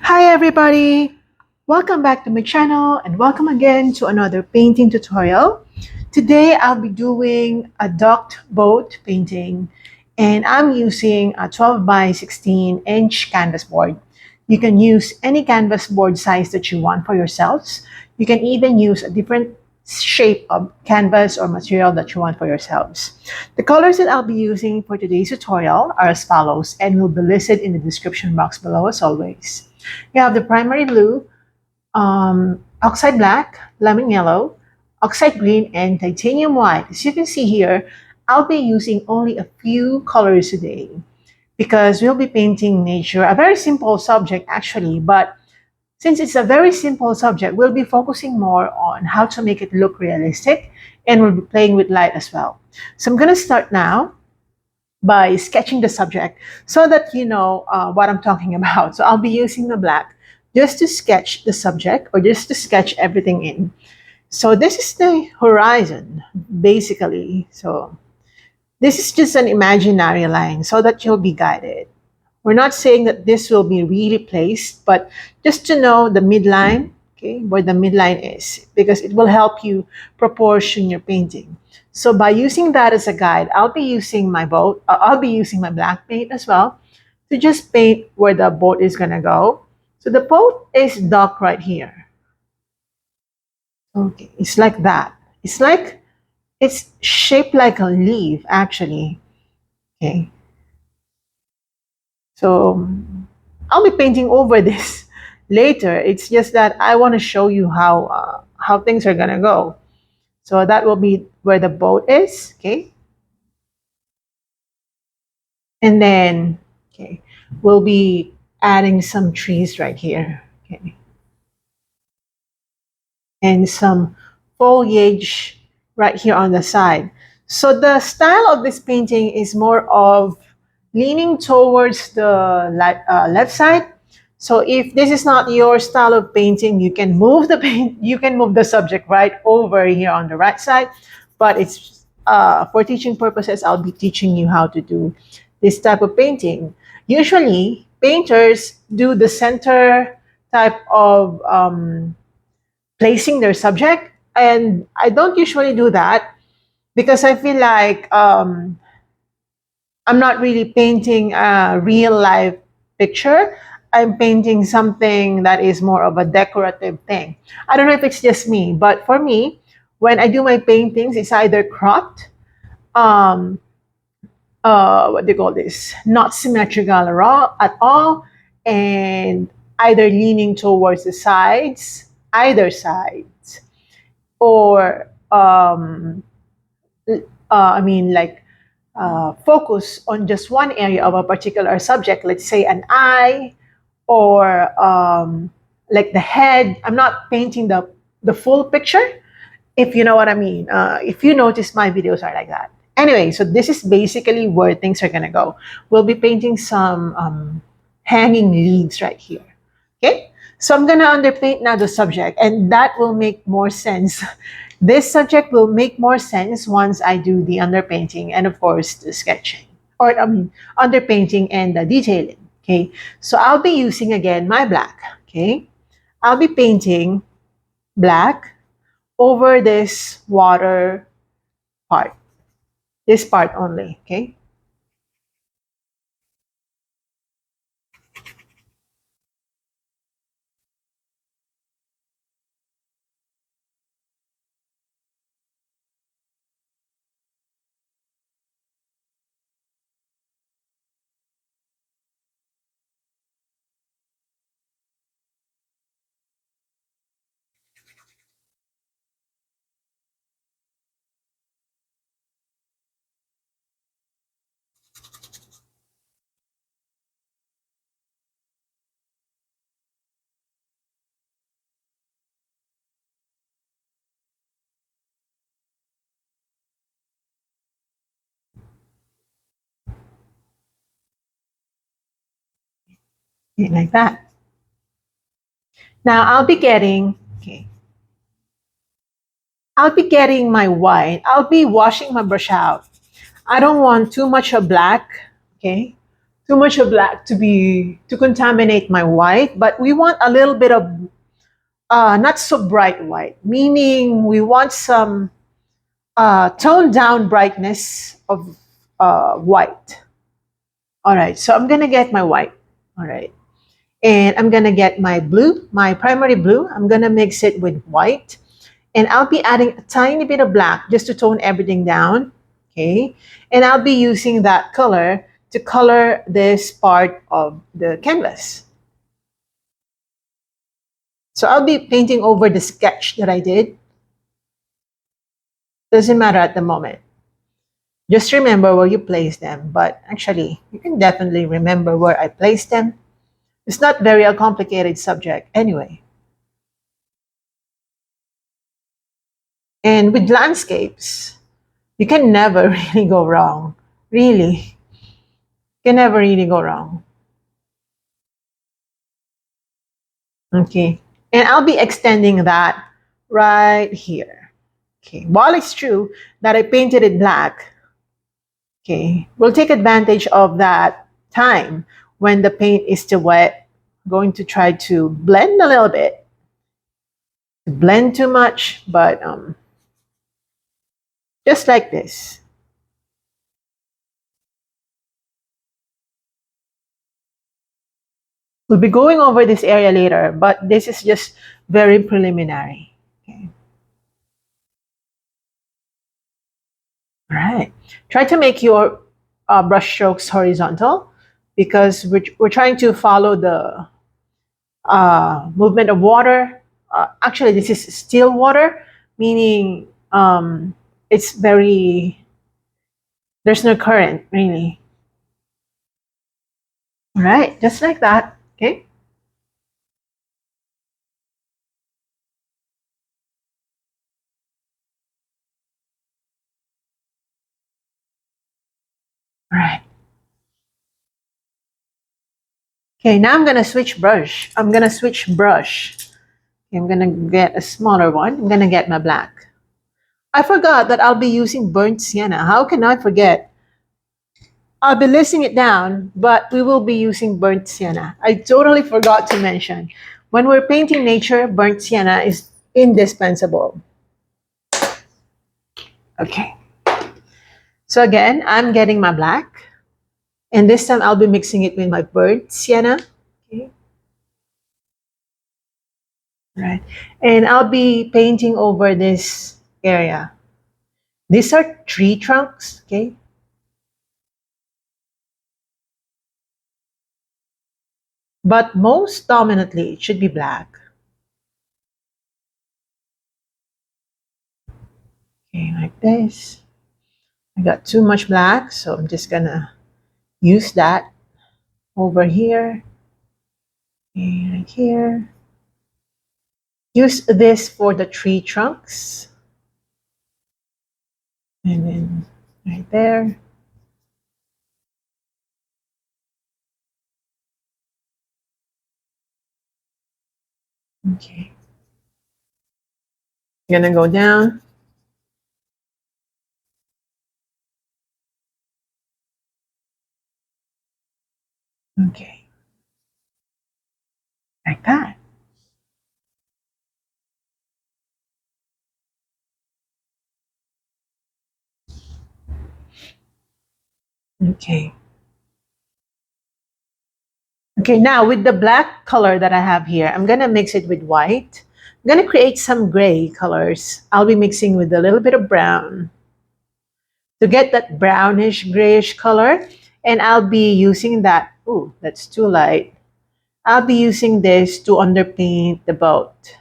Hi everybody! Welcome back to my channel and welcome again to another painting tutorial. Today I'll be doing a docked boat painting and I'm using a 12 by 16 inch canvas board. You can use any canvas board size that you want for yourselves. You can even use a different shape of canvas or material that you want for yourselves. The colors that I'll be using for today's tutorial are as follows and will be listed in the description box below as always. You have the primary blue, oxide black, lemon yellow, oxide green, and titanium white. As you can see here, I'll be using only a few colors today because we'll be painting nature, a very simple subject actually, but since it's a very simple subject, we'll be focusing more on how to make it look realistic and we'll be playing with light as well. So I'm going to start now by sketching the subject so that you know what I'm talking about. So I'll be using the black just to sketch the subject or just to sketch everything in. So this is the horizon, basically. So this is just an imaginary line so that you'll be guided. We're not saying that this will be really placed, but just to know the midline, okay, where the midline is, because it will help you proportion your painting. So by using that as a guide, I'll be using my boat, I'll be using my black paint as well to just paint where the boat is gonna go. So the boat is docked right here. Okay, it's like that. It's shaped like a leaf actually. Okay. So I'll be painting over this later. It's just that I want to show you how things are gonna go. So that will be where the boat is, okay? And then, okay, we'll be adding some trees right here, okay? And some foliage right here on the side. So the style of this painting is more of leaning towards the left side. So if this is not your style of painting, you can move the paint, you can move the subject right over here on the right side. But it's for teaching purposes, I'll be teaching you how to do this type of painting. Usually, painters do the center type of placing their subject, and I don't usually do that because I feel like I'm not really painting a real life picture. I'm painting something that is more of a decorative thing. I don't know if it's just me, but for me, when I do my paintings, it's either cropped, um, what do you call this? Not symmetrical at all, and either leaning towards the sides, either sides, or I mean, like focus on just one area of a particular subject, let's say an eye or like the head. I'm not painting the full picture, if you know what I mean. If you notice, my videos are like that. Anyway, so this is basically where things are gonna go. We'll be painting some hanging leaves right here. Okay, so I'm gonna underpaint now the subject, and that will make more sense. This subject will make more sense once I do the underpainting and of course the sketching, or I mean underpainting and the detailing. Okay, so I'll be using again my black. Okay, I'll be painting black over this water part, this part only. Okay. Okay, like that. Now I'll be getting my white. I'll be washing my brush out. I don't want too much of black, okay? too much of black to contaminate my white, but we want a little bit of not so bright white, meaning we want some toned down brightness of white. All right, so I'm gonna get my white. All right, and I'm gonna get my blue, my primary blue. I'm gonna mix it with white, and I'll be adding a tiny bit of black just to tone everything down. Okay, and I'll be using that color to color this part of the canvas. So I'll be painting over the sketch that I did. Doesn't matter at the moment. Just remember where you place them, but actually, you can definitely remember where I placed them. It's not very a complicated subject anyway. And with landscapes, you can never really go wrong. Really, you can never really go wrong. Okay, and I'll be extending that right here. Okay, while it's true that I painted it black, okay, we'll take advantage of that time when the paint is still wet. Going to try to blend a little bit. Blend too much, but just like this. We'll be going over this area later, but this is just very preliminary. Okay. All right. Try to make your brush strokes horizontal because we're trying to follow the movement of water. Actually, this is still water, meaning it's very, there's no current really. All right, just like that. Okay. All right. Okay, now I'm gonna switch brush. I'm gonna switch brush. Okay, I'm gonna get a smaller one. I'm gonna get my black. I forgot that I'll be using burnt sienna. How can I forget? I'll be listing it down, but we will be using burnt sienna. I totally forgot to mention. When we're painting nature, burnt sienna is indispensable. Okay. So again, I'm getting my black. And this time I'll be mixing it with my burnt sienna. Okay. Right. And I'll be painting over this area. These are tree trunks, okay? But most dominantly, it should be black. Okay, like this. I got too much black, so I'm just gonna use that over here. Okay, right here. Use this for the tree trunks. And then right there. Okay. Gonna go down. Okay, like that. Okay. Okay, now with the black color that I have here, I'm gonna mix it with white. I'm gonna create some gray colors. I'll be mixing with a little bit of brown to get that brownish grayish color. And I'll be using that. Ooh, that's too light. I'll be using this to underpaint the boat.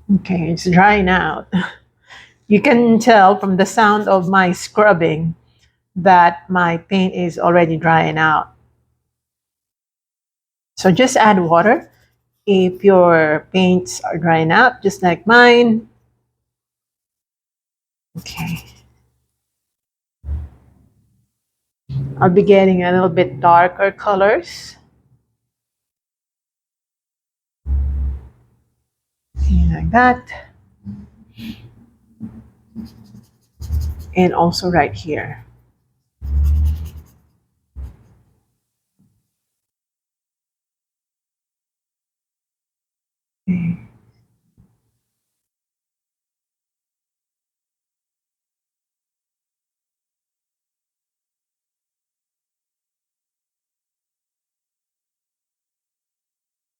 Okay, it's drying out. You can tell from the sound of my scrubbing that my paint is already drying out. So just add water if your paints are drying out, just like mine. Okay, I'll be getting a little bit darker colors. Like that. And also right here.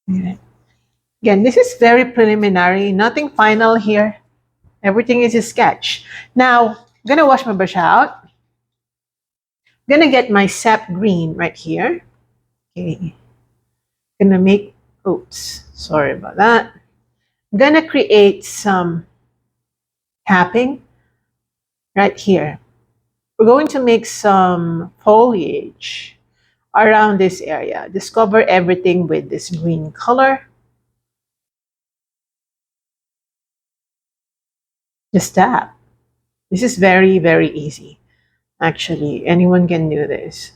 Okay. Again, this is very preliminary, nothing final here. Everything is a sketch. Now, I'm gonna wash my brush out. I'm gonna get my Sap Green right here. Okay, gonna make, oops, sorry about that. I'm gonna create some tapping right here. We're going to make some foliage around this area. Discover everything with this green color. Just tap. This is very, very easy. Actually, anyone can do this.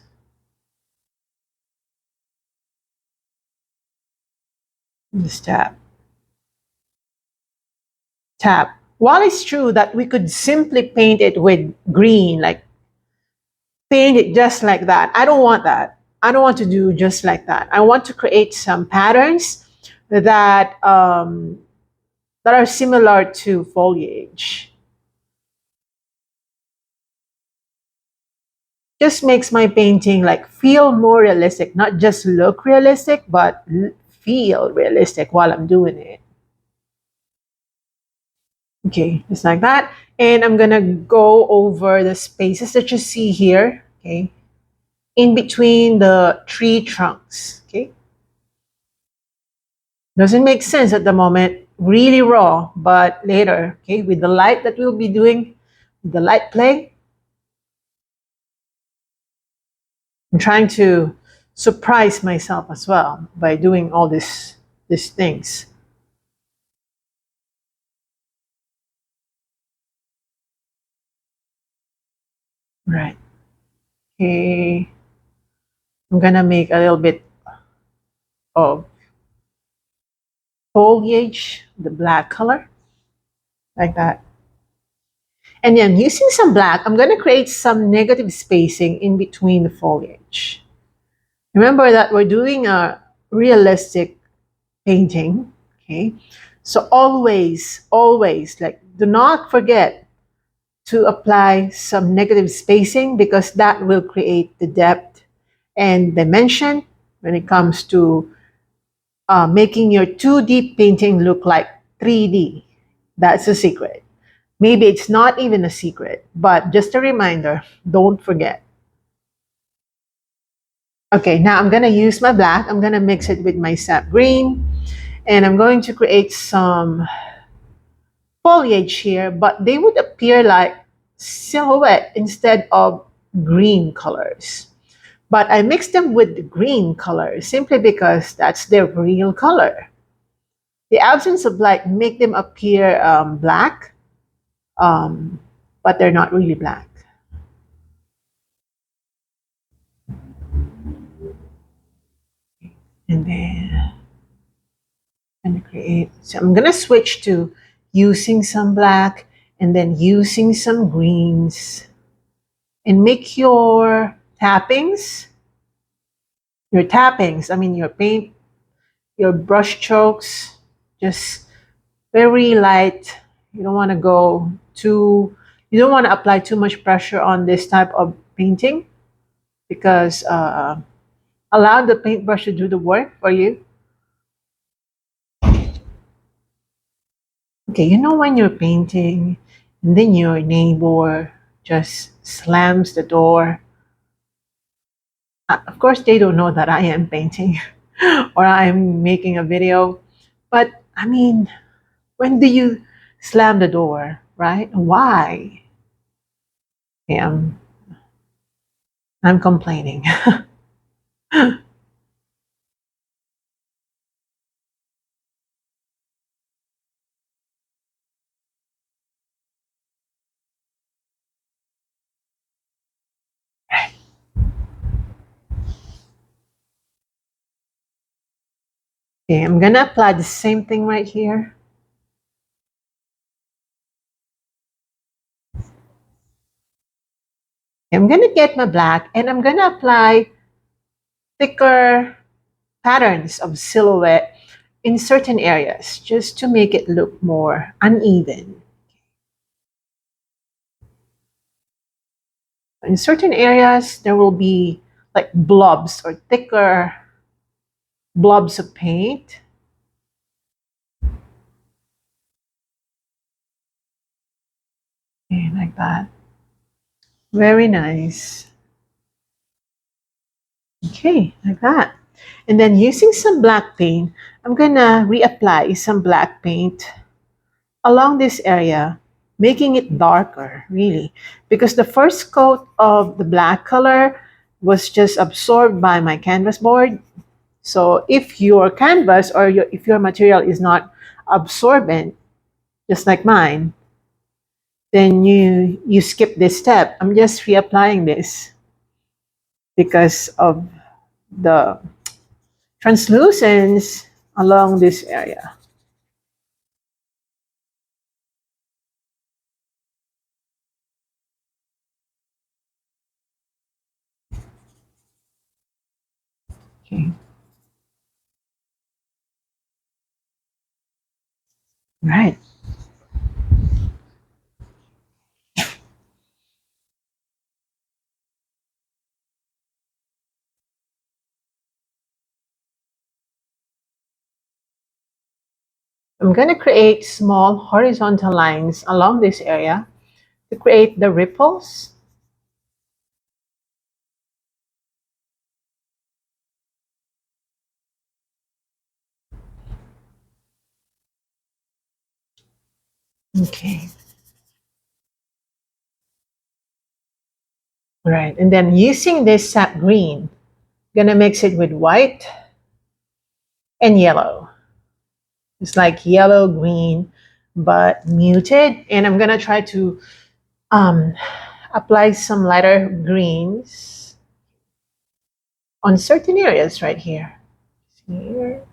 Just tap. Tap. While it's true that we could simply paint it with green, like paint it just like that, I don't want that. I don't want to do just like that. I want to create some patterns that that are similar to foliage. Just makes my painting like feel more realistic, not just look realistic, but feel realistic while I'm doing it. Okay, just like that. And I'm gonna go over the spaces that you see here, okay, in between the tree trunks, okay? Doesn't make sense at the moment, really raw, but later, okay, with the light that we'll be doing, the light play, I'm trying to surprise myself as well by doing all these things. Right. Okay. I'm gonna make a little bit of foliage, the black color, like that. And then using some black, I'm gonna create some negative spacing in between the foliage. Remember that we're doing a realistic painting, okay? So always, like, do not forget to apply some negative spacing because that will create the depth and dimension when it comes to making your 2D painting look like 3D. That's a secret. Maybe it's not even a secret, but just a reminder, don't forget. Okay, now I'm gonna use my black. I'm gonna mix it with my sap green, and I'm going to create some foliage here, but they would appear like silhouette instead of green colors. But I mixed them with the green color simply because that's their real color. The absence of light make them appear black, um, but they're not really black. And then I'm gonna create. So I'm gonna switch to using some black and then using some greens and make I mean your paint, your brush strokes, just very light. You don't want to go too, you don't want to apply too much pressure on this type of painting because allow the paintbrush to do the work for you. Okay, you know when you're painting and then your neighbor just slams the door. Of course, they don't know that I am painting or I'm making a video, but I mean, When do you slam the door, right? Why? Okay, I'm complaining. Okay, I'm gonna apply the same thing right here. I'm gonna get my black and I'm gonna apply thicker patterns of silhouette in certain areas just to make it look more uneven. In certain areas, there will be like blobs or thicker blobs of paint. Okay, like that. Very nice. Okay, like that. And then using some black paint, I'm gonna reapply some black paint along this area, making it darker, really. Because the first coat of the black color was just absorbed by my canvas board. So if your canvas or if your material is not absorbent, just like mine, then you skip this step. I'm just reapplying this because of the translucence along this area. Okay, right. I'm going to create small horizontal lines along this area to create the ripples. Okay, right. And then using this sap green, going to mix it with white and yellow. It's like yellow green, but muted. And I'm going to try to um, apply some lighter greens on certain areas right here. Here.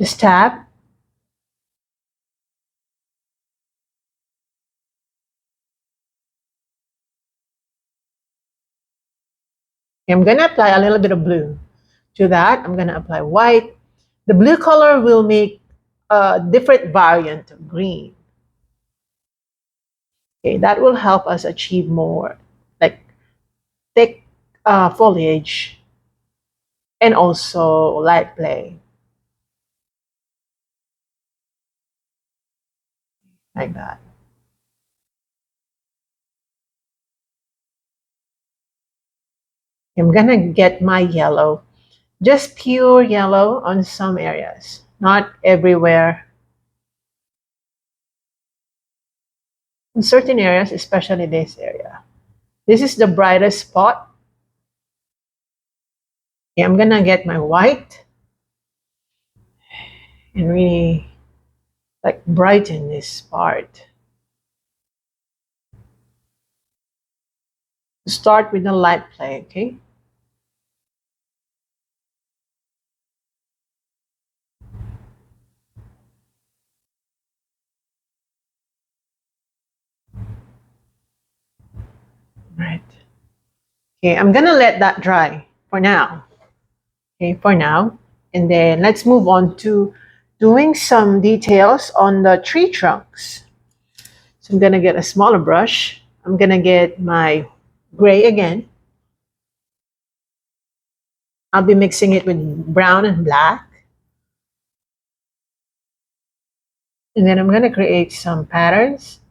Just tap. I'm going to apply a little bit of blue. To that, I'm going to apply white. The blue color will make a different variant of green. Okay, that will help us achieve more like thick foliage and also light play like that. I'm gonna get my yellow, just pure yellow on some areas, not everywhere. In certain areas, especially this area. This is the brightest spot. Okay, I'm gonna get my white and really like brighten this part. Start with the light play, okay? Right. Okay, I'm gonna let that dry for now. Okay, for now. And then let's move on to doing some details on the tree trunks. So I'm gonna get a smaller brush. I'm gonna get my gray again. I'll be mixing it with brown and black. And then I'm gonna create some patterns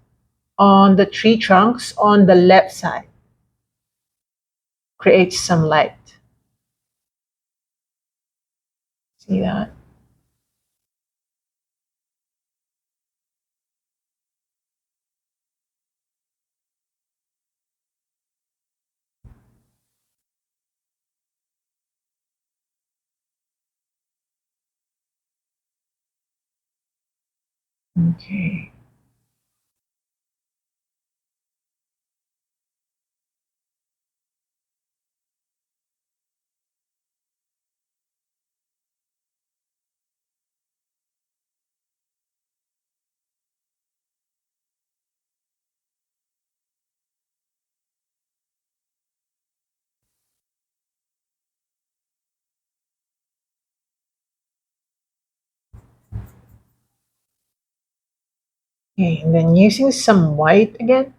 on the tree trunks on the left side. Create some light. See that? Okay. Okay, and then using some white again,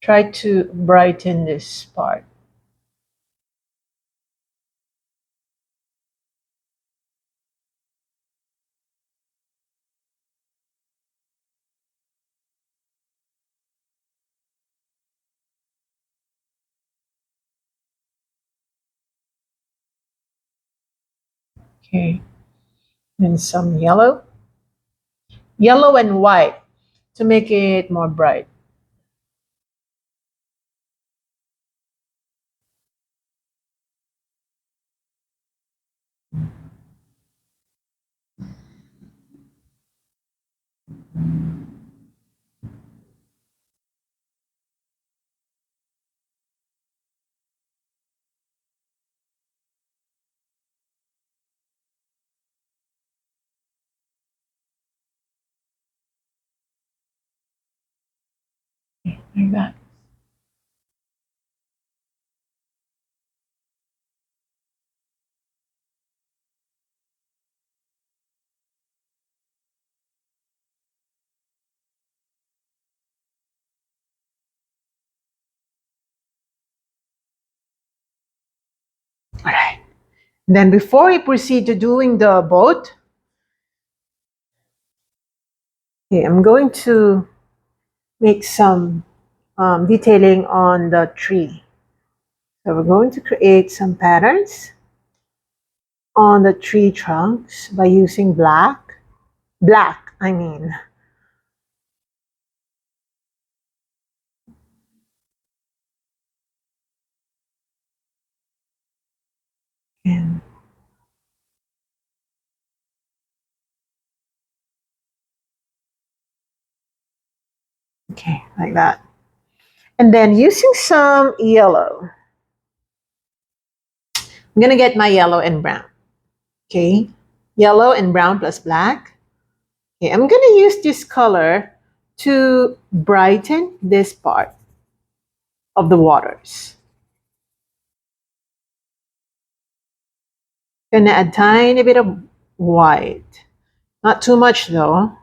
try to brighten this part. Okay, then some yellow. Yellow and white to make it more bright. Like that. All right. Then before we proceed to doing the boat, okay, I'm going to make some detailing on the tree. So we're going to create some patterns on the tree trunks by using black, I mean. And, okay, like that. And then using some yellow, I'm gonna get my yellow and brown. Okay, yellow and brown plus black. Okay, I'm gonna use this color to brighten this part of the waters. Gonna add tiny bit of white, not too much though.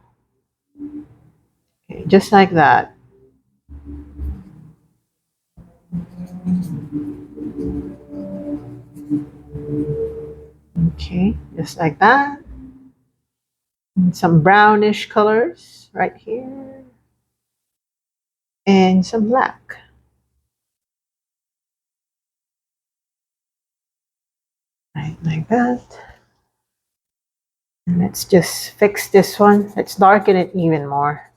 Okay, just like that. Okay, just like that. And some brownish colors right here, and some black, right like that. And let's just fix this one. Let's darken it even more.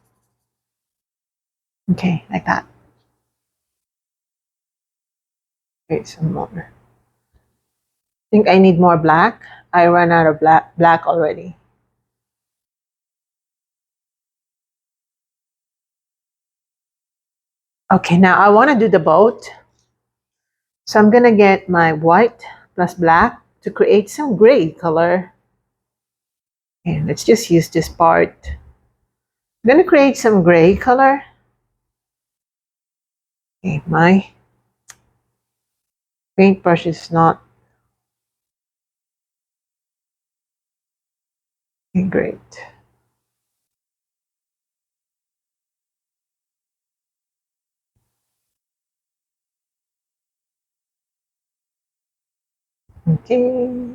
Okay, like that. Wait, some more. I think I need more black. I ran out of black already. Okay, now I want to do the boat. So I'm gonna get my white plus black to create some gray color. And let's just use this part. I'm gonna create some gray color. Okay, my paintbrush is not great. Okay.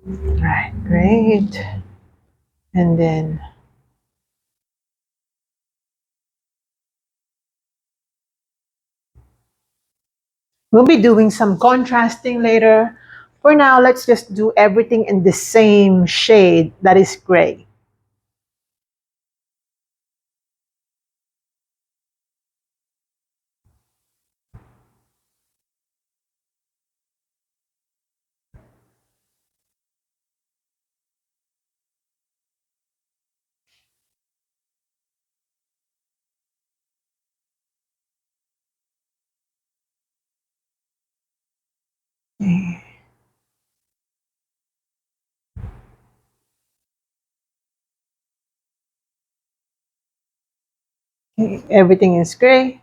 Right, great. And then we'll be doing some contrasting later. For now, let's just do everything in the same shade that is gray. Okay. Okay, everything is gray.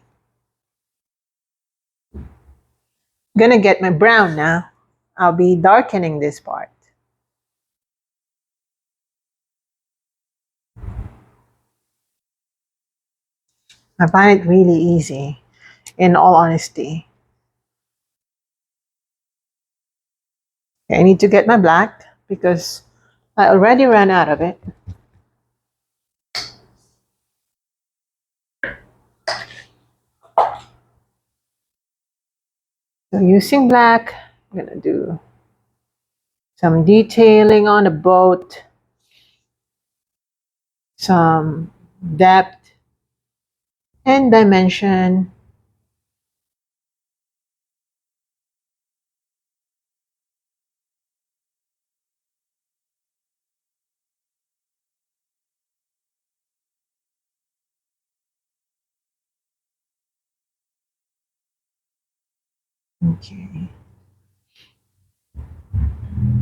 Gonna get my brown now. I'll be darkening this part. I find it really easy, in all honesty. Okay, I need to get my black because I already ran out of it. So using black, I'm gonna do some detailing on the boat, some depth and dimension. Okay.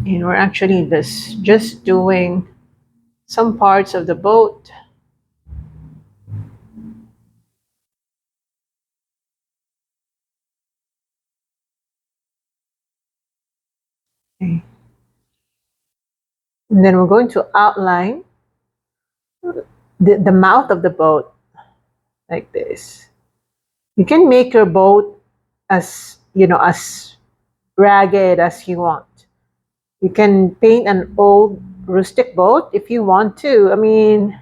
And we're actually just doing some parts of the boat. Okay. And then we're going to outline the mouth of the boat like this. You can make your boat as, as ragged as you want. You can paint an old rustic boat if you want to. I mean,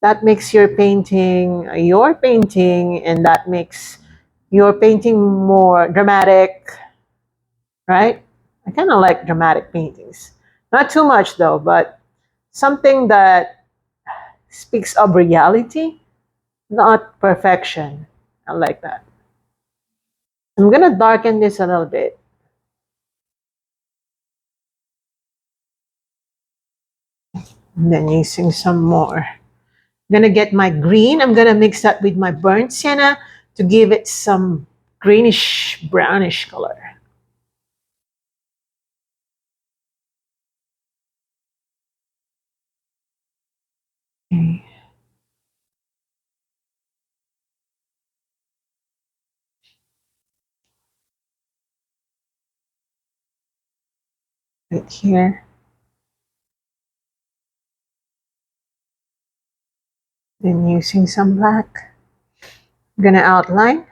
that makes your painting, and that makes your painting more dramatic, right? I kind of like dramatic paintings. Not too much though, but something that speaks of reality, not perfection. I like that. I'm gonna darken this a little bit. And then using some more. I'm gonna get my green. I'm gonna mix that with my burnt sienna to give it some greenish, brownish color. Okay. Right here. Then using some black. I'm gonna outline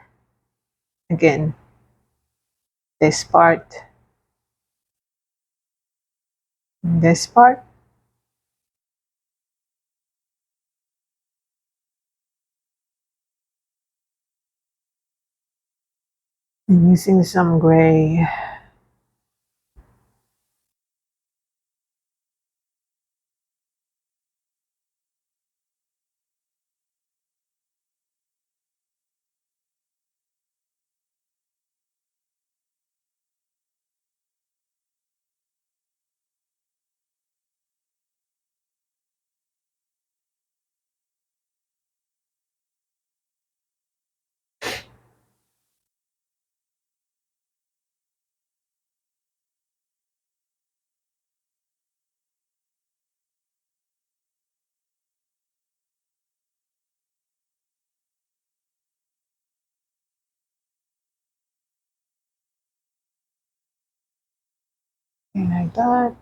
again this part, this part. And using some gray. And like that.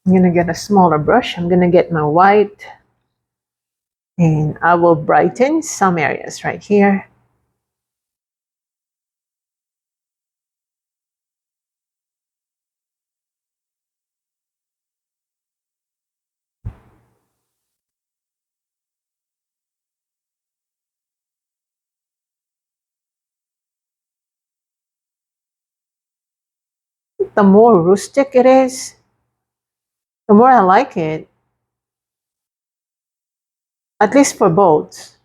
I'm gonna get a smaller brush. I'm gonna get my white and I will brighten some areas right here. The more rustic it is, the more I like it, at least for boats.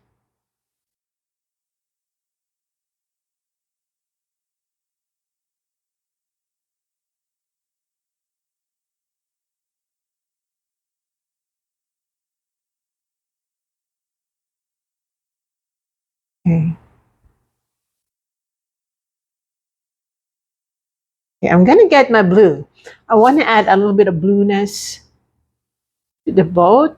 Okay. Okay, I'm gonna get my blue. I want to add a little bit of blueness to the boat.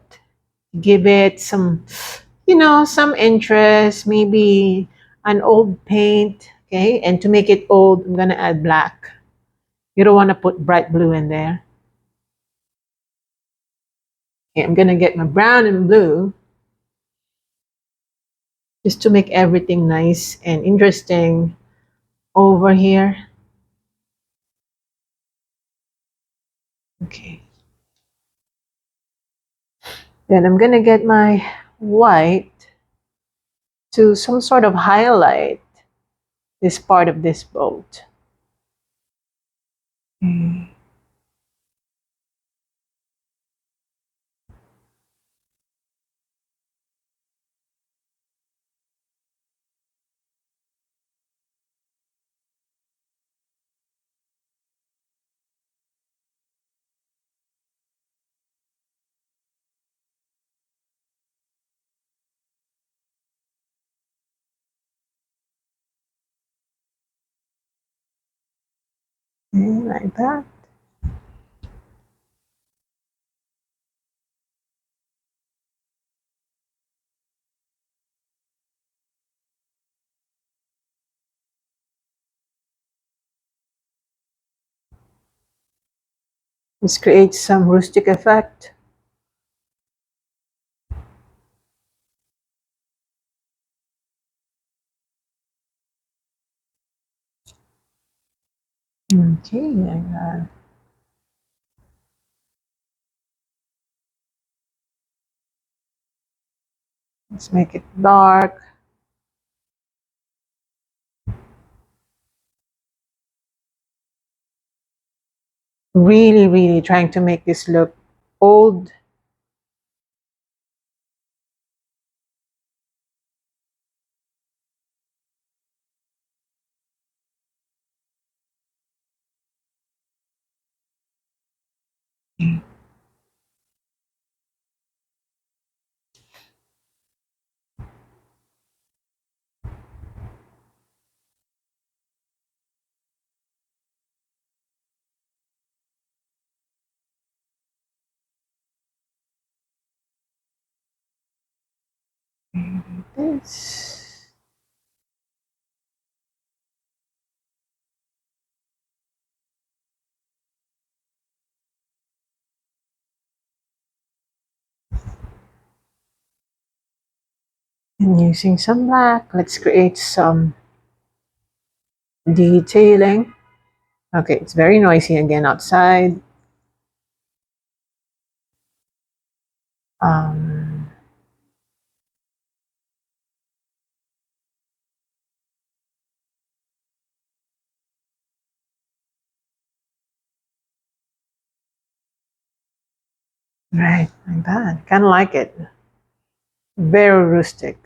Give it some, some interest, maybe an old paint. Okay, and to make it old, I'm gonna add black. You don't want to put bright blue in there. Okay, I'm gonna get my brown and blue just to make everything nice and interesting over here. Okay. Then I'm gonna get my white to some sort of highlight this part of this boat. Mm. Like that. This creates some rustic effect. Okay, like that. Let's make it dark. Really, really trying to make this look old. This. And using some black, let's create some detailing. Okay, it's very noisy again outside. Um, right, like that. Kind of like it. Very rustic.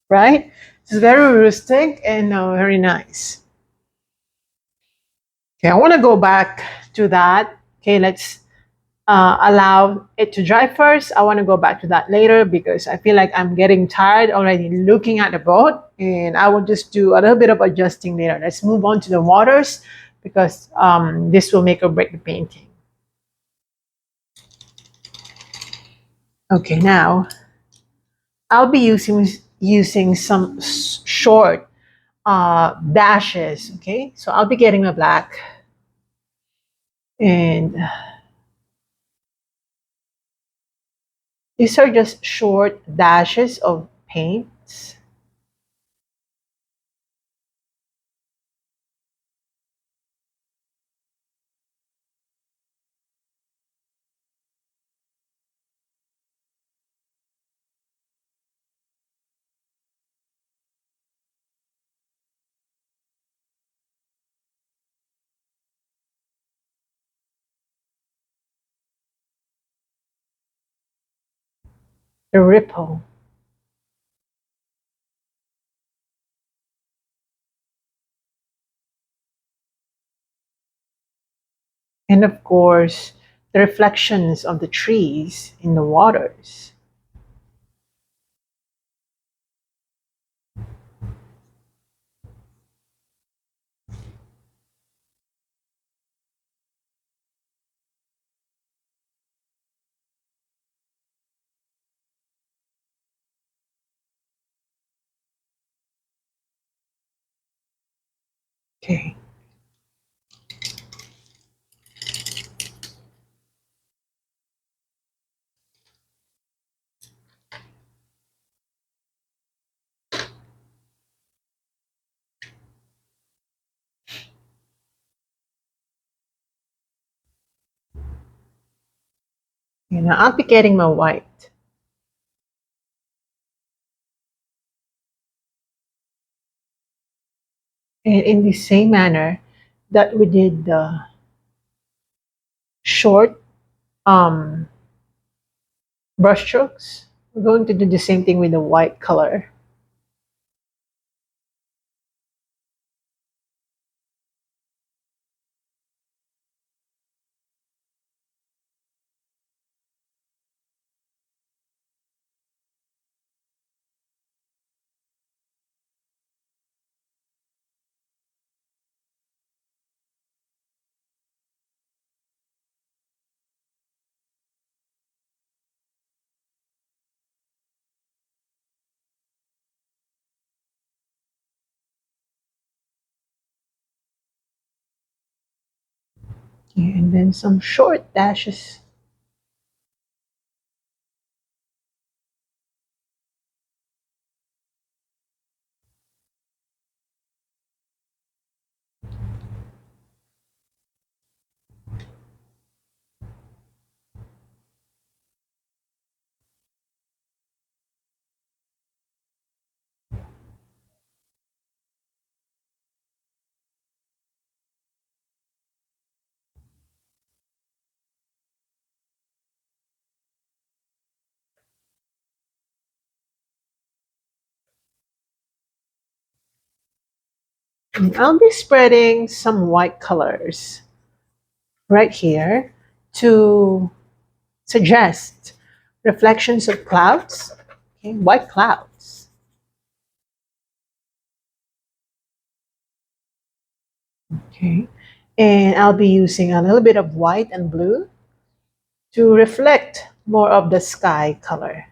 Right? It's very rustic and very nice. Okay, I want to go back to that. Okay, let's allow it to dry first. I want to go back to that later because I feel like I'm getting tired already looking at the boat, and I will just do a little bit of adjusting later. Let's move on to the waters because this will make or break the painting. Okay, now I'll be using some short dashes. Okay, so I'll be getting my black and these are just short dashes of paints. The ripple. And of course, the reflections of the trees in the waters. Okay. Now I'll be getting my white. And in the same manner that we did the short um, brush strokes, we're going to do the same thing with the white color. Okay, and then some short dashes. And I'll be spreading some white colors right here to suggest reflections of clouds, okay, white clouds. Okay, and I'll be using a little bit of white and blue to reflect more of the sky color.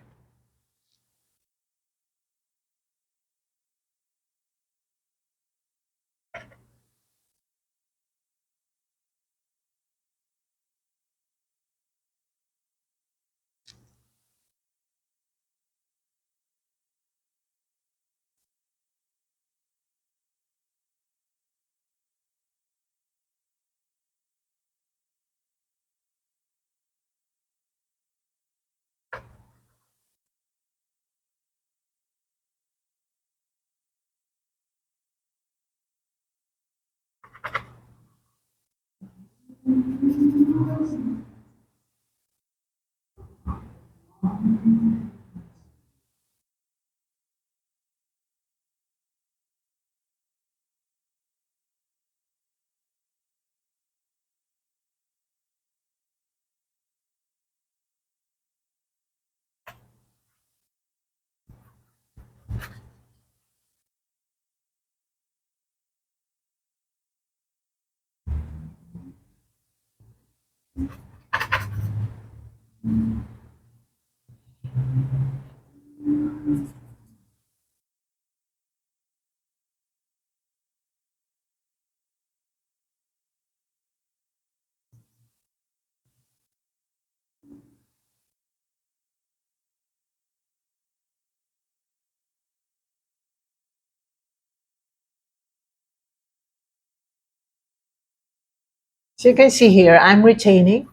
So you can see here, I'm retaining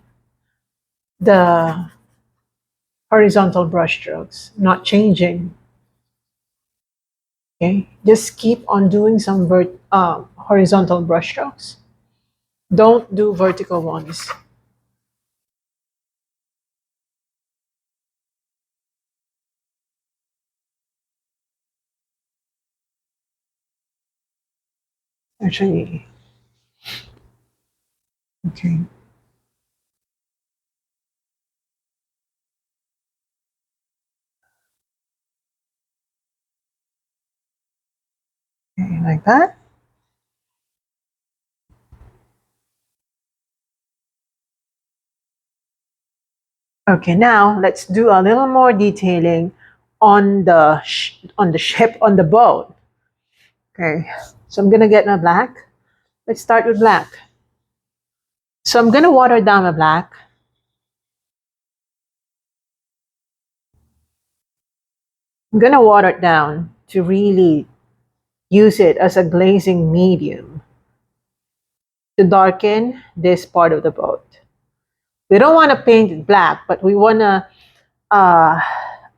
the horizontal brush strokes, not changing. Okay, just keep on doing some horizontal brush strokes. Don't do vertical ones. Actually, okay. Okay, like that. Okay, now let's do a little more detailing on the ship, on the boat. Okay, so I'm gonna get my black. Let's start with black. So I'm gonna water down my black. I'm gonna water it down to really use it as a glazing medium to darken this part of the boat. We don't want to paint it black, but we want to uh,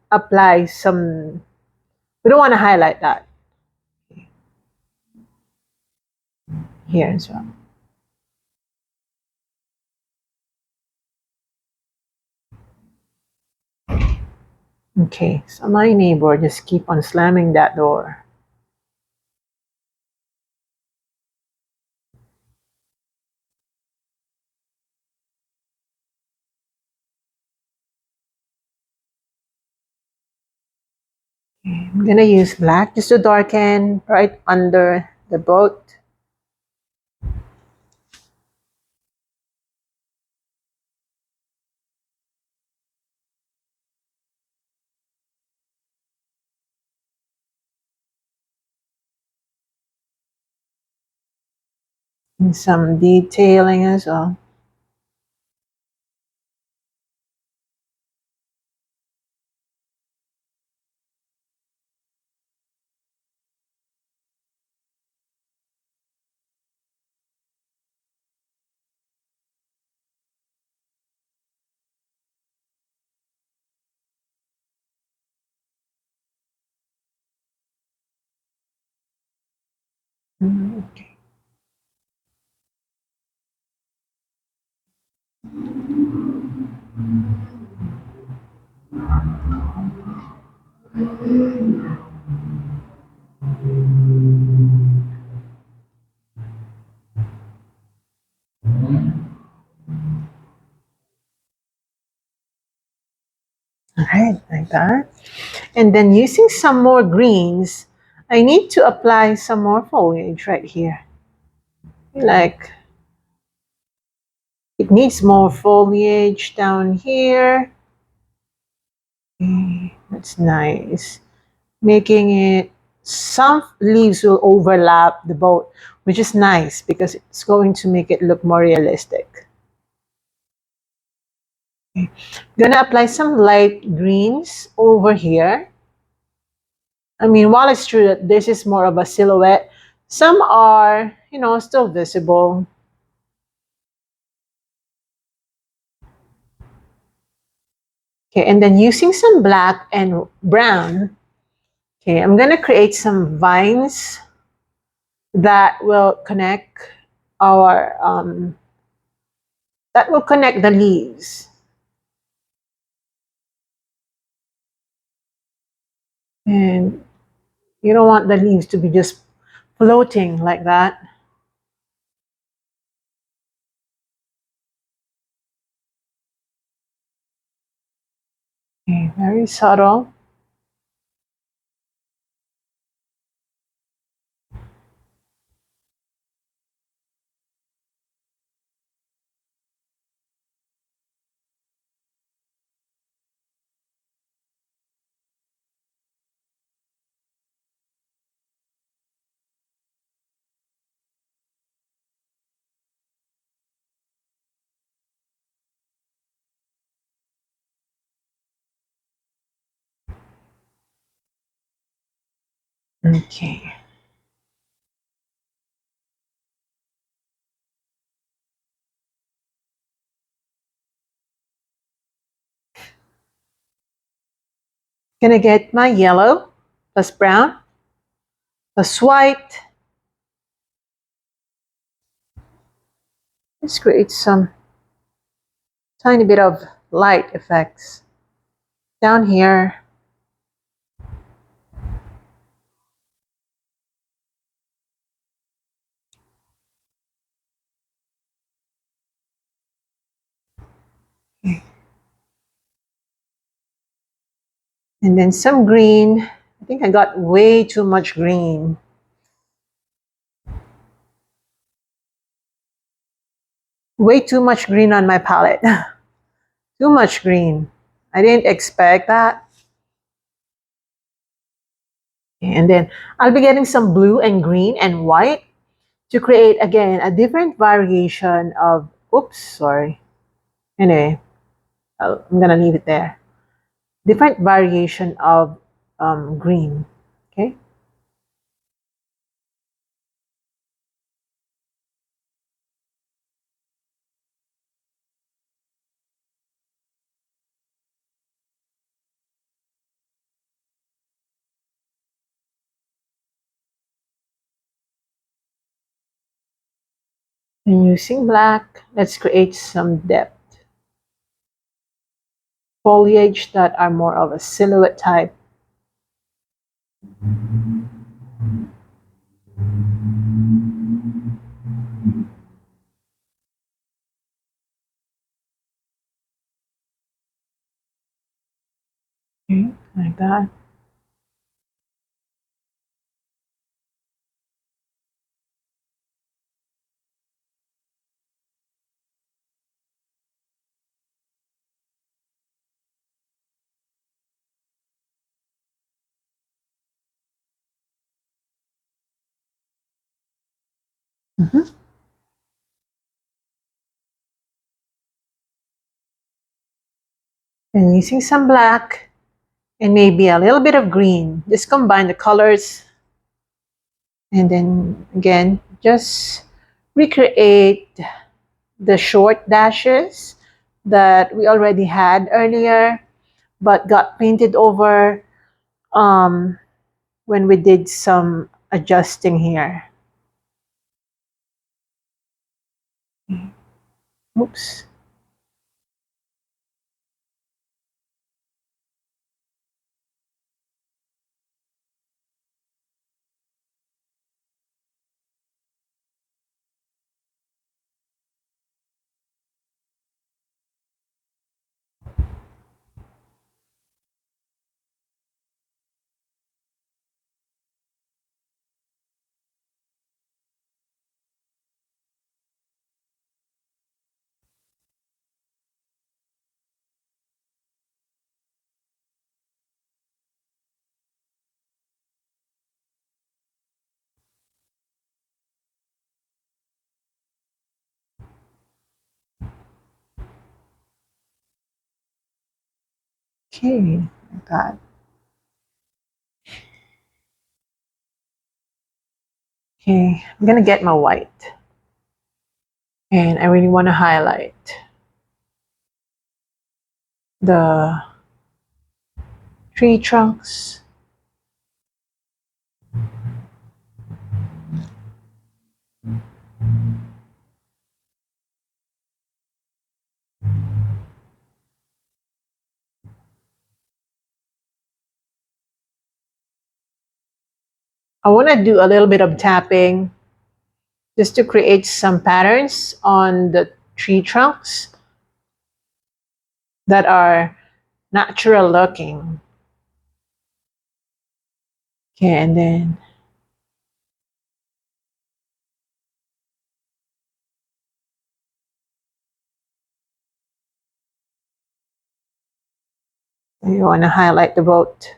apply some, we don't want to highlight that here as well. Okay, so my neighbor just keep on slamming that door. I'm gonna use black just to darken right under the boat. And some detailing as well. Okay. All right, like that. And then using some more greens, I need to apply some more foliage right here. Like, it needs more foliage down here. Okay, that's nice. Making it, some leaves will overlap the boat, which is nice because it's going to make it look more realistic. Okay. Gonna apply some light greens over here. I mean, while it's true that this is more of a silhouette, some are, still visible. Okay, and then using some black and brown, okay, I'm gonna create some vines that will connect our, that will connect the leaves. And you don't want the leaves to be just floating like that. Okay, very subtle. Okay. Gonna get my yellow plus brown plus white. Let's create some tiny bit of light effects down here. And then some green. I think I got way too much green. Way too much green on my palette. Too much green. I didn't expect that. And then I'll be getting some blue and green and white to create again a different variation of, oops, sorry. Anyway, I'm gonna leave it there. Different variation of green. Okay. And using black, let's create some depth. Foliage that are more of a silhouette type. Okay, like that. Mhm. And using some black and maybe a little bit of green. Just combine the colors and then again, just recreate the short dashes that we already had earlier but got painted over um, when we did some adjusting here. Oops. Okay, like that. Okay, I'm gonna get my white and I really want to highlight the tree trunks. I want to do a little bit of tapping just to create some patterns on the tree trunks that are natural looking. Okay, and then you want to highlight the boat.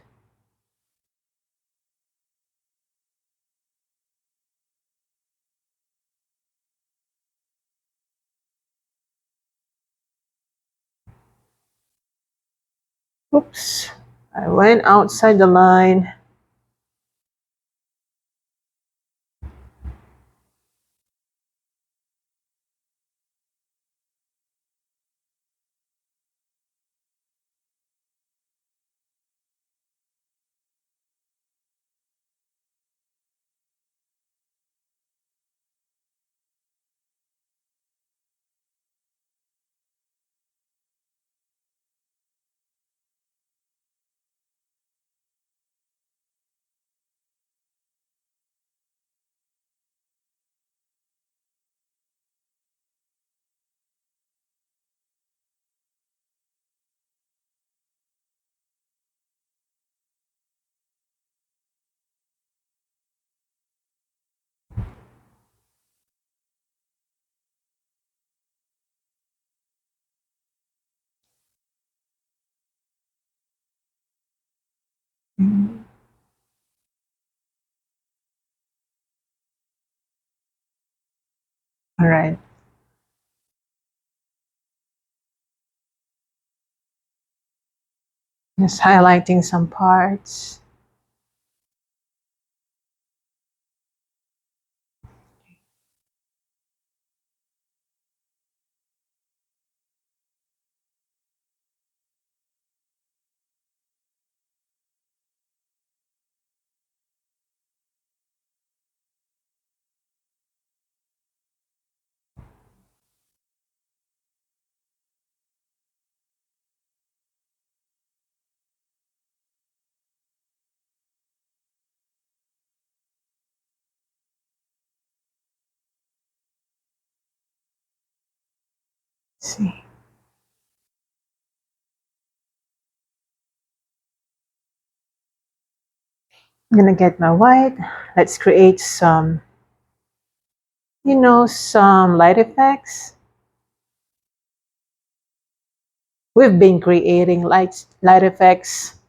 Oops, I went outside the line. Mhm. All right. Just highlighting some parts. Let's see. I'm gonna get my white. Let's create some, some light effects. We've been creating light effects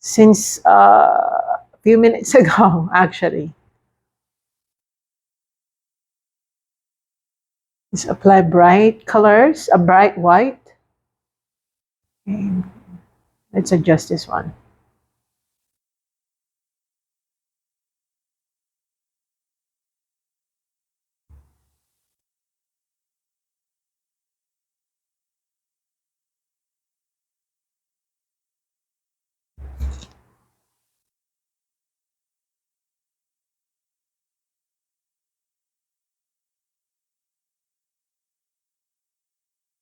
since a few minutes ago, actually. Let's apply bright colors, a bright white. And let's adjust this one.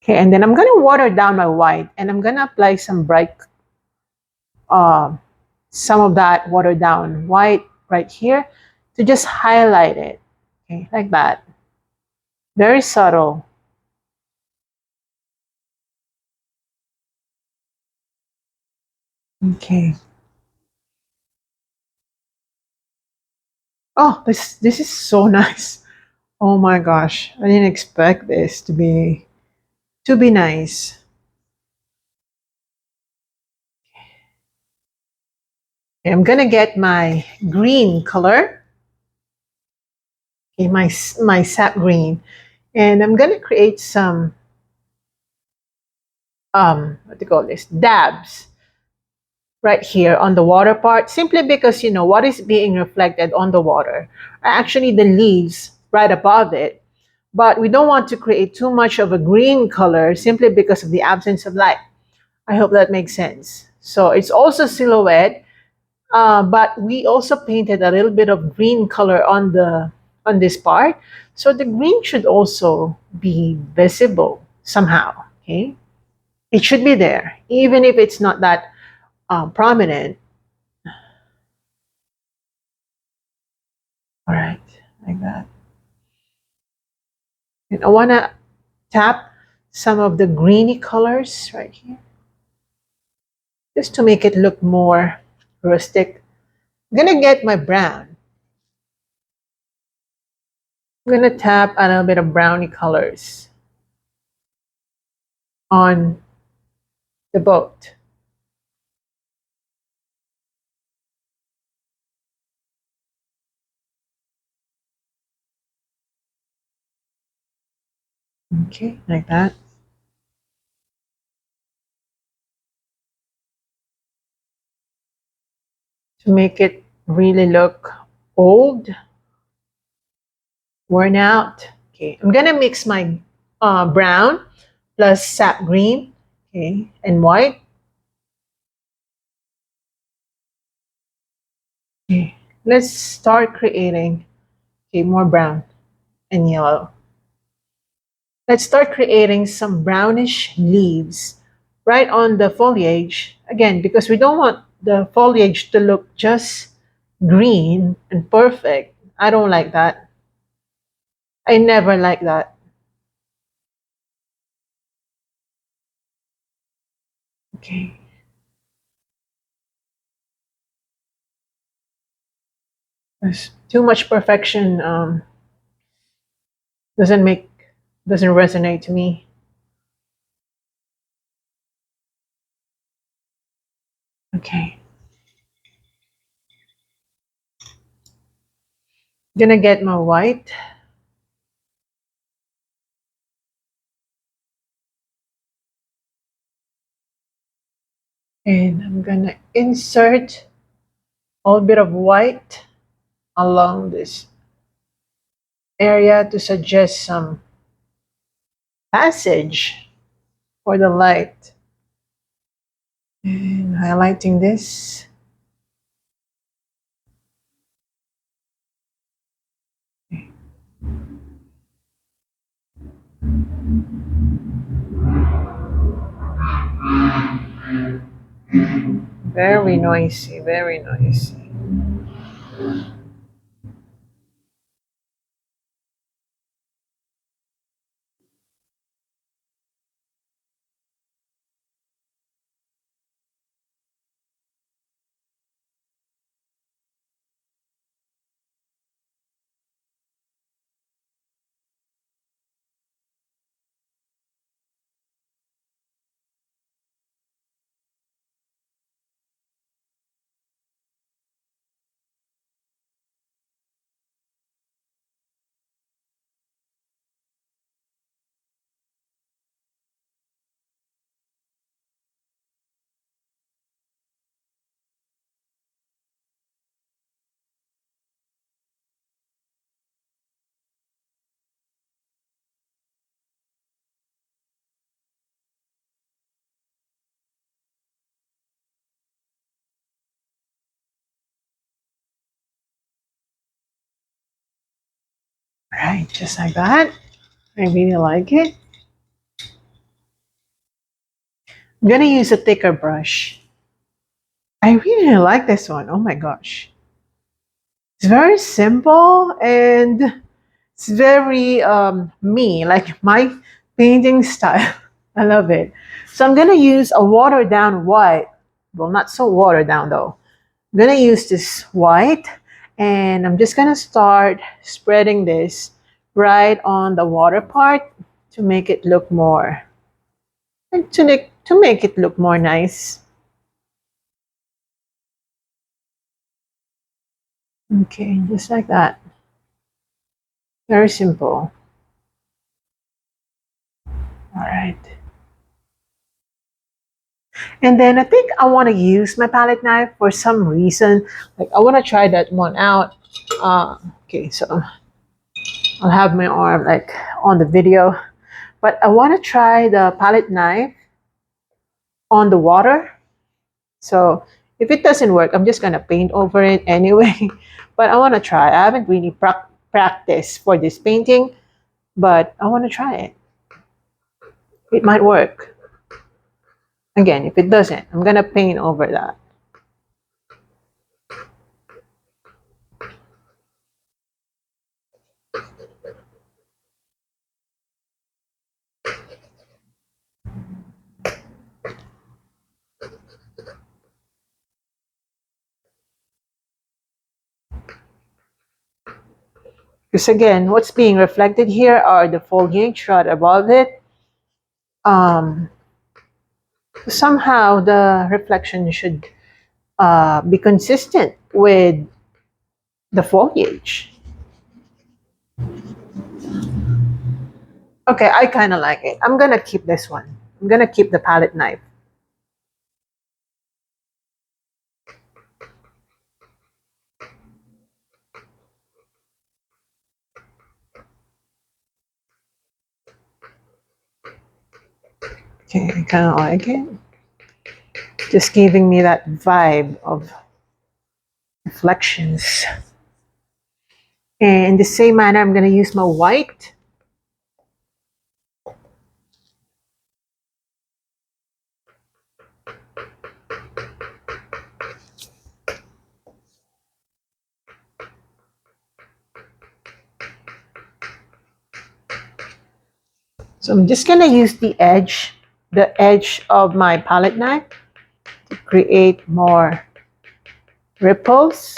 Okay, and then I'm gonna water down my white, and I'm gonna apply uh, some of that watered down white right here to just highlight it. Okay, like that. Very subtle. Okay. Oh, this is so nice. Oh my gosh, I didn't expect this to be nice. Okay, I'm gonna get my green color. Okay, my sap green, and I'm gonna create some what do you call this, dabs right here on the water part, simply because what is being reflected on the water are actually the leaves right above it, but we don't want to create too much of a green color simply because of the absence of light. I hope that makes sense. So it's also silhouette, but we also painted a little bit of green color on this part, so the green should also be visible somehow. Okay, it should be there even if it's not that prominent. All right, like that. And I want to tap some of the greeny colors right here just to make it look more rustic. I'm gonna get my brown. I'm gonna tap a little bit of browny colors on the boat. Okay, like that. To make it really look old, worn out. Okay, I'm gonna mix my brown plus sap green, okay, and white. Okay, let's start creating, okay, more brown and yellow. Let's start creating some brownish leaves right on the foliage. Again, because we don't want the foliage to look just green and perfect. I don't like that. I never like that. Okay. There's too much perfection doesn't make doesn't resonate to me. Okay. Gonna get my white. And I'm gonna insert a little bit of white along this area to suggest some passage for the light. And highlighting this. Very noisy, very noisy. Right, just like that. I really like it. I'm gonna use a thicker brush. I really like this one. Oh my gosh. It's very simple and it's very me, like my painting style. I love it. So I'm gonna use a watered down white. Well, not so watered down though. I'm gonna use this white and I'm just gonna start spreading this right on the water part to make it look more and to make it look more nice. Okay, just like that. Very simple. All right. And then I think I want to use my palette knife for some reason. Like I want to try that one out. Okay, so I'll have my arm like on the video. But I want to try the palette knife on the water. So if it doesn't work, I'm just going to paint over it anyway. But I want to try. I haven't really practiced for this painting, but I want to try it. It might work. Again, if it doesn't, I'm going to paint over that. Because again, what's being reflected here are the foliage right above it. Somehow the reflection should be consistent with the foliage. Okay, I kind of like it. I'm gonna keep this one. I'm gonna keep the palette knife. Okay, I kind of like it. Just giving me that vibe of reflections. And in the same manner, I'm gonna use my white. So I'm just gonna use the edge of my palette knife to create more ripples.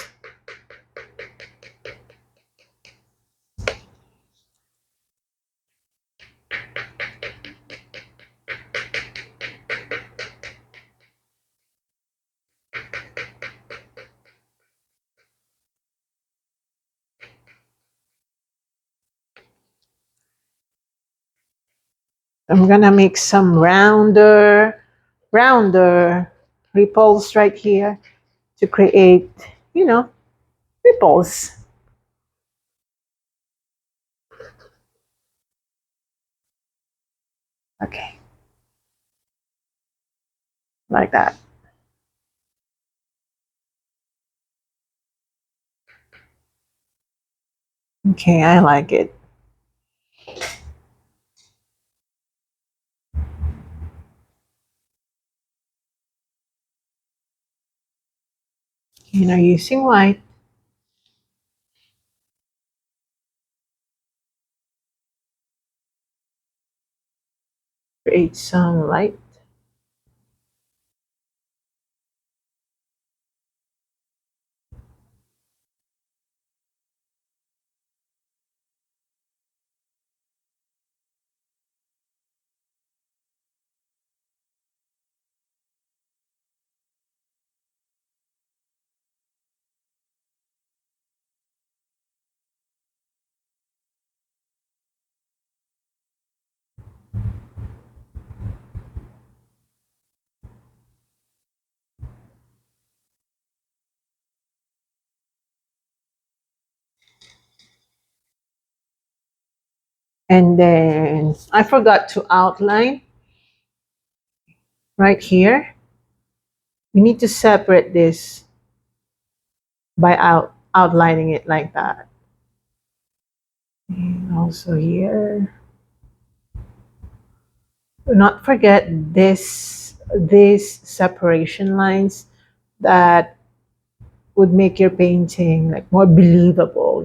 I'm gonna make some rounder ripples right here to create, you know, ripples. Okay, like that. Okay, I like it. Using white, create some light. And then I forgot to outline right here. We need to separate this by outlining it like that. And also here. Do not forget these separation lines that would make your painting like more believable.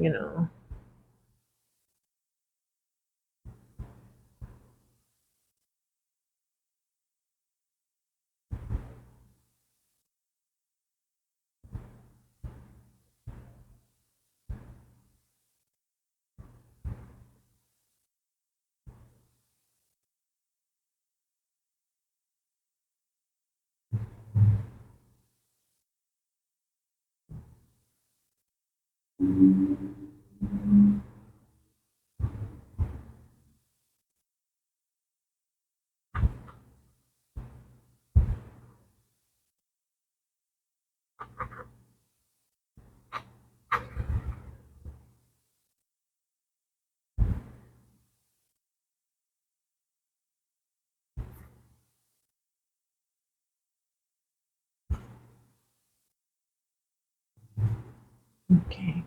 Okay.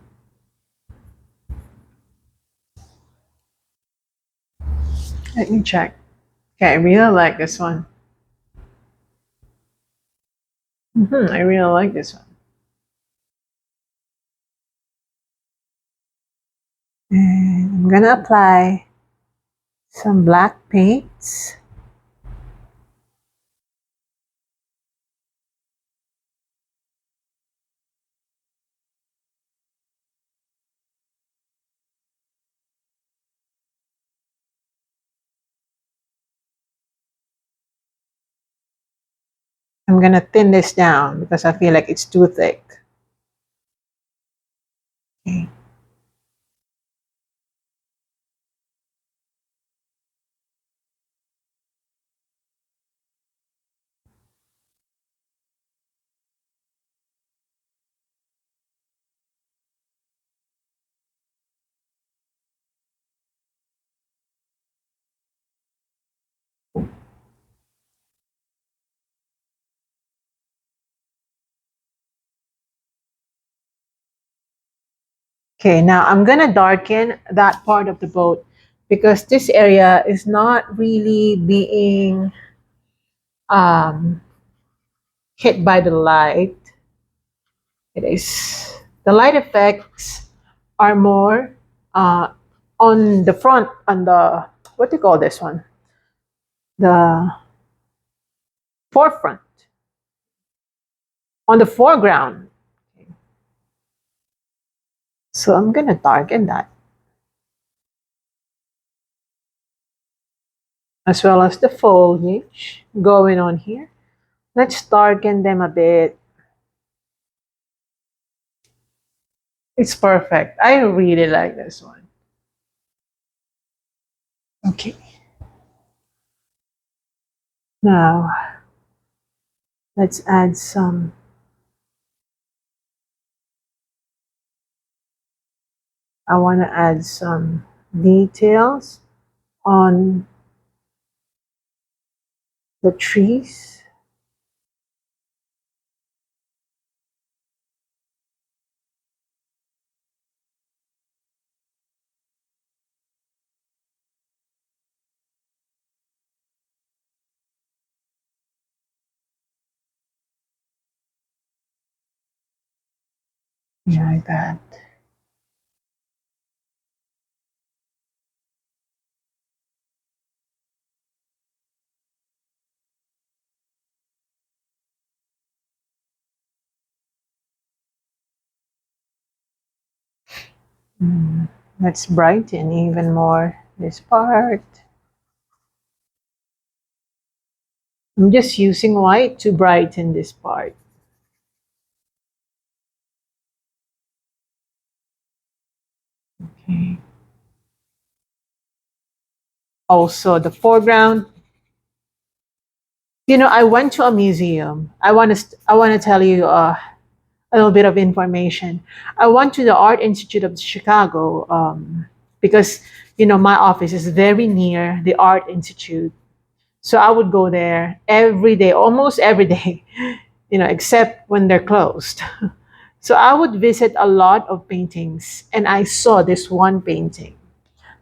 Let me check. Okay, I really like this one. I really like this one. And I'm gonna apply some black paints. I'm gonna thin this down because I feel like it's too thick. Okay. Okay, now I'm gonna darken that part of the boat because this area is not really being um, hit by the light. It is the light effects are more uh, on the front, on the what do you call this one? The forefront, on the foreground. So I'm gonna darken that as well as the foliage going on here. Let's darken them a bit. It's perfect. I really like this one. Okay. Now, let's add some, I want to add some details on the trees. Yeah, like that. Mm, let's brighten even more this part. I'm just using white to brighten this part. Okay. Also, the foreground. You know, I went to a museum. I want to tell you a little bit of information. I went to the Art Institute of Chicago because you know my office is very near the Art Institute, so I would go there every day, almost every day, you know, except when they're closed. So I would visit a lot of paintings, and I saw this one painting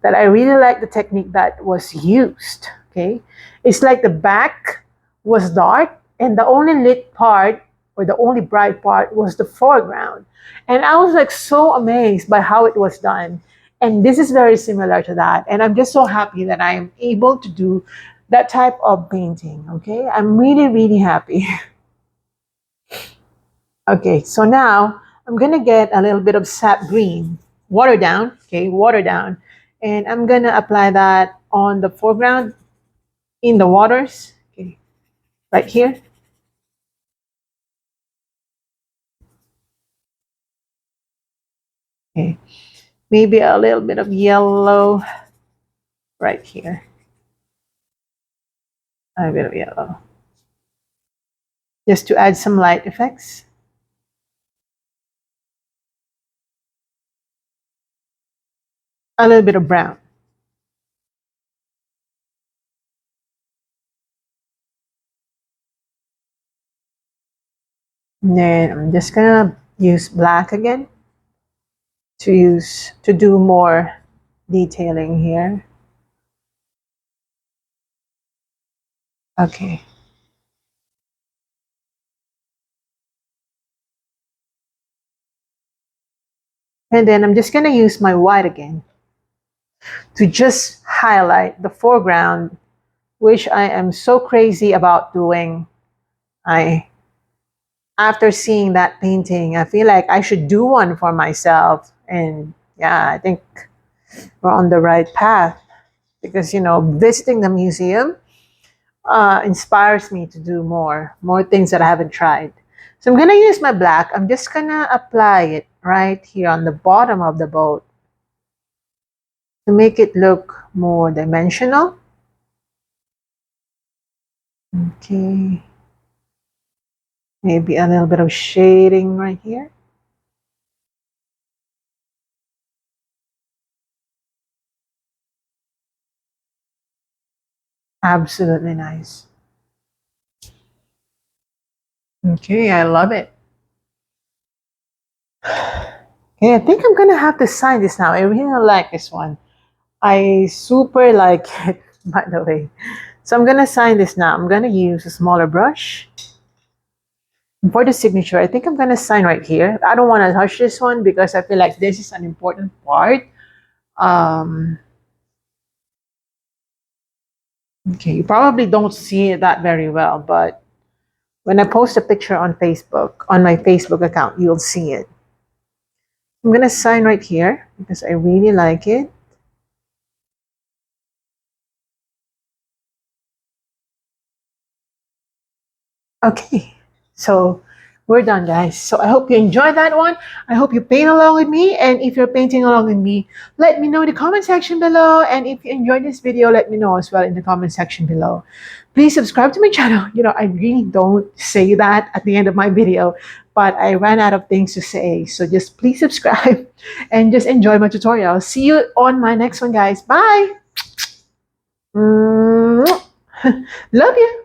that I really like the technique that was used. Okay, it's like the back was dark, and the only lit part or the only bright part was the foreground, and I was like so amazed by how it was done. And this is very similar to that, and I'm just so happy that I am able to do that type of painting. Okay, I'm really really happy. Okay, so now I'm gonna get a little bit of sap green, water down, okay, water down, and I'm gonna apply that on the foreground in the waters, okay, right here. Okay, maybe a little bit of yellow right here, a bit of yellow, just to add some light effects. A little bit of brown. And then I'm just gonna use black again to do more detailing here. Okay. And then I'm just gonna use my white again to just highlight the foreground, which I am so crazy about doing. I After seeing that painting, I feel like I should do one for myself. And yeah, I think we're on the right path because you know visiting the museum inspires me to do more things that I haven't tried. So I'm gonna use my black. I'm just gonna apply it right here on the bottom of the boat to make it look more dimensional. Okay, maybe a little bit of shading right here. Absolutely nice. Okay, I love it. Okay, I think I'm gonna have to sign this now. I really like this one. I super like it, by the way. So I'm gonna sign this now. I'm gonna use a smaller brush. And for the signature, I think I'm gonna sign right here. I don't want to touch this one because I feel like this is an important part. Um, okay, you probably don't see it that very well, but when I post a picture on Facebook, on my Facebook account, you'll see it. I'm gonna sign right here because I really like it. Okay, so we're done, guys. So I hope you enjoyed that one. I hope you paint along with me. And if you're painting along with me, let me know in the comment section below. And if you enjoyed this video, let me know as well in the comment section below. Please subscribe to my channel. I really don't say that at the end of my video, but I ran out of things to say. So just please subscribe and just enjoy my tutorial. See you on my next one, guys. Bye. Love you.